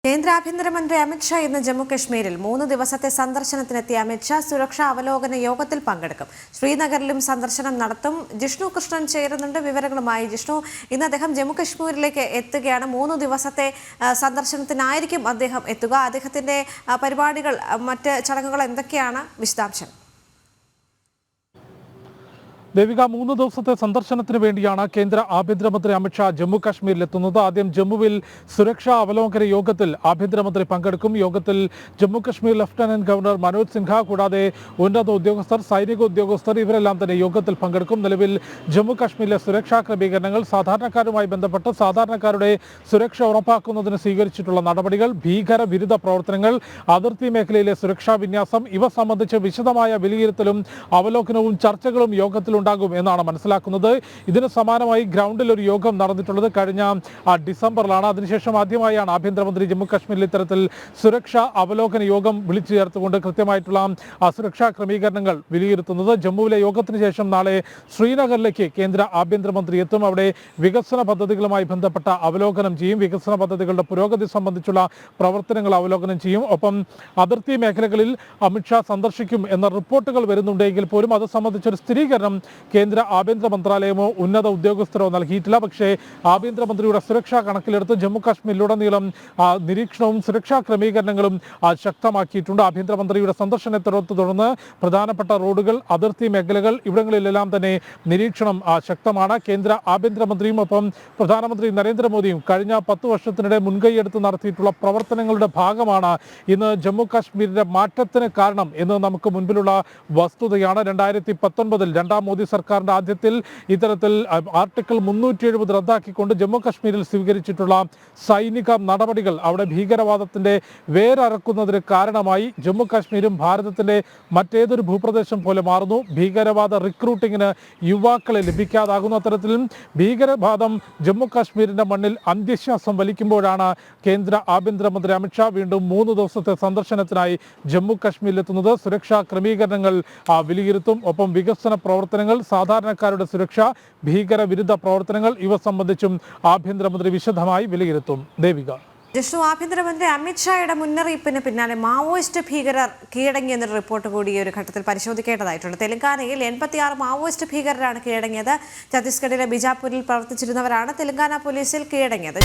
കേന്ദ്ര ആഭ്യന്തരമന്ത്രി അമിത് ഷാ ഇന്ന് ജമ്മു കശ്മീരിൽ 3 ദിവസത്തെ സന്ദർശനത്തിനെത്തിയ അമിത് ഷാ സുരക്ഷാ അവലോകന യോഗത്തിൽ പങ്കെടുക്കും. ശ്രീനഗറിലും സന്ദർശനം നടത്തും. ജിഷ്ണു കൃഷ്ണൻ ചേരുന്നുണ്ട് വിവരങ്ങളുമായി. ജിഷ്ണു, ഇന്ന് അദ്ദേഹം ജമ്മു കശ്മീരിലേക്ക് എത്തുകയാണ്. 3 ദിവസത്തെ സന്ദർശനത്തിനായിരിക്കും അദ്ദേഹം എത്തുക. അദ്ദേഹത്തിന്റെ പരിപാടികൾ, മറ്റ് ചടങ്ങുകൾ എന്തൊക്കെയാണ്? വിശദാംശം. ദേവിക, 3 ദിവസത്തെ സന്ദർശനത്തിന് വേണ്ടിയാണ് കേന്ദ്ര ആഭ്യന്തരമന്ത്രി അമിത് ഷാ ജമ്മു കാശ്മീരിലെത്തുന്നത്. ആദ്യം ജമ്മുവിൽ സുരക്ഷാ അവലോകന യോഗത്തിൽ ആഭ്യന്തരമന്ത്രി പങ്കെടുക്കും. യോഗത്തിൽ ജമ്മു കാശ്മീർ ലഫ്റ്റനന്റ് ഗവർണർ മനോജ് സിൻഹ കൂടാതെ ഉന്നത ഉദ്യോഗസ്ഥർ, സൈനിക ഉദ്യോഗസ്ഥർ ഇവരെല്ലാം തന്നെ യോഗത്തിൽ പങ്കെടുക്കും. നിലവിൽ ജമ്മു കാശ്മീരിലെ സുരക്ഷാ ക്രമീകരണങ്ങൾ, സാധാരണക്കാരുമായി ബന്ധപ്പെട്ട് സാധാരണക്കാരുടെ സുരക്ഷ ഉറപ്പാക്കുന്നതിന് സ്വീകരിച്ചിട്ടുള്ള നടപടികൾ, ഭീകര വിരുദ്ധ പ്രവർത്തനങ്ങൾ, അതിർത്തി മേഖലയിലെ സുരക്ഷാ വിന്യാസം ഇവ സംബന്ധിച്ച് വിശദമായ വിലയിരുത്തലും അവലോകനവും ചർച്ചകളും യോഗത്തിൽ ഉണ്ടാകും എന്നാണ് മനസ്സിലാക്കുന്നത്. ഇതിന് സമാനമായി ഗ്രൗണ്ടിൽ ഒരു യോഗം നടന്നിട്ടുള്ളത് കഴിഞ്ഞ ഡിസംബറിലാണ്. അതിനുശേഷം ആദ്യമായാണ് ആഭ്യന്തരമന്ത്രി ജമ്മു കാശ്മീരിൽ ഇത്തരത്തിൽ സുരക്ഷാ അവലോകന യോഗം വിളിച്ചു ചേർത്തുകൊണ്ട് കൃത്യമായിട്ടുള്ള സുരക്ഷാ ക്രമീകരണങ്ങൾ വിലയിരുത്തുന്നത്. ജമ്മുവിലെ യോഗത്തിന് ശേഷം നാളെ ശ്രീനഗറിലേക്ക് കേന്ദ്ര ആഭ്യന്തരമന്ത്രി എത്തും. അവിടെ വികസന പദ്ധതികളുമായി ബന്ധപ്പെട്ട അവലോകനം ചെയ്യും. വികസന പദ്ധതികളുടെ പുരോഗതി സംബന്ധിച്ചുള്ള പ്രവർത്തനങ്ങൾ അവലോകനം ചെയ്യും. ഒപ്പം അതിർത്തി മേഖലകളിൽ അമിത്ഷാ സന്ദർശിക്കും എന്ന റിപ്പോർട്ടുകൾ വരുന്നുണ്ടെങ്കിൽ പോലും അത് സംബന്ധിച്ചൊരു സ്ഥിരീകരണം കേന്ദ്ര ആഭ്യന്തര മന്ത്രാലയമോ ഉന്നത ഉദ്യോഗസ്ഥരോ നൽകിയിട്ടില്ല. പക്ഷേ ആഭ്യന്തരമന്ത്രിയുടെ സുരക്ഷ കണക്കിലെടുത്ത് ജമ്മു കാശ്മീരിലുടനീളം നിരീക്ഷണവും സുരക്ഷാ ക്രമീകരണങ്ങളും ശക്തമാക്കിയിട്ടുണ്ട്. ആഭ്യന്തരമന്ത്രിയുടെ സന്ദർശനത്തെ തുടർന്ന് പ്രധാനപ്പെട്ട റോഡുകൾ, അതിർത്തി മേഖലകൾ ഇവിടങ്ങളിലെല്ലാം തന്നെ നിരീക്ഷണം ശക്തമാണ്. കേന്ദ്ര ആഭ്യന്തരമന്ത്രിയും ഒപ്പം പ്രധാനമന്ത്രി നരേന്ദ്രമോദിയും കഴിഞ്ഞ 10 വർഷത്തിനിടെ മുൻകൈയെടുത്ത് നടത്തിയിട്ടുള്ള പ്രവർത്തനങ്ങളുടെ ഭാഗമാണ് ഇന്ന് ജമ്മു കാശ്മീരിന്റെ മാറ്റത്തിന് കാരണം എന്ന് നമുക്ക് മുൻപിലുള്ള വസ്തുതയാണ്. 2019 രണ്ടാം മോദി സർക്കാരിന്റെ ആദ്യത്തിൽ ഇത്തരത്തിൽ ആർട്ടിക്കിൾ 370 റദ്ദാക്കിക്കൊണ്ട് ജമ്മു കാശ്മീരിൽ സ്വീകരിച്ചിട്ടുള്ള സൈനിക നടപടികൾ അവിടെ ഭീകരവാദത്തിന്റെ വേരറക്കുന്നതിന് കാരണമായി ജമ്മു കാശ്മീരും ഭാരതത്തിന്റെ മറ്റേതൊരു ഭൂപ്രദേശം പോലെ മാറുന്നു. ഭീകരവാദ റിക്രൂട്ടിങ്ങിന് യുവാക്കളെ ലഭിക്കാതാകുന്ന തരത്തിലും ഭീകരവാദം ജമ്മു കാശ്മീരിന്റെ മണ്ണിൽ അന്ത്യശ്വാസം വലിക്കുമ്പോഴാണ് കേന്ദ്ര ആഭ്യന്തരമന്ത്രി അമിത് ഷാ വീണ്ടും 3 ദിവസത്തെ സന്ദർശനത്തിനായി ജമ്മു കാശ്മീരിലെത്തുന്നത്. സുരക്ഷാ ക്രമീകരണങ്ങൾ വിലയിരുത്തും. ഒപ്പം വികസന പ്രവർത്തനങ്ങൾ, സാധാരണക്കാരുടെ സുരക്ഷ, ഭീകര വിരുദ്ധ പ്രവർത്തനങ്ങൾ ഇവ സംബന്ധിച്ചും ആഭ്യന്തരമന്ത്രി വിശദമായി വിലയിരുത്തും. ദേവിക. ജിഷ്ണു, ആഭ്യന്തരമന്ത്രി അമിത് ഷായുടെ മുന്നറിയിപ്പിന് പിന്നാലെ മാവോയിസ്റ്റ് ഭീകരർ കീഴടങ്ങിയെന്നൊരു റിപ്പോർട്ട് കൂടി ഈ ഒരു ഘട്ടത്തിൽ പരിശോധിക്കേണ്ടതായിട്ടുണ്ട്. തെലങ്കാനയിൽ 86 മാവോയിസ്റ്റ് ഭീകരരാണ് കീഴടങ്ങിയത്. ഛത്തീസ്ഗഡിലെ ബിജാപൂരിൽ പ്രവർത്തിച്ചിരുന്നവരാണ് തെലങ്കാന പോലീസിൽ കീഴടങ്ങിയത്.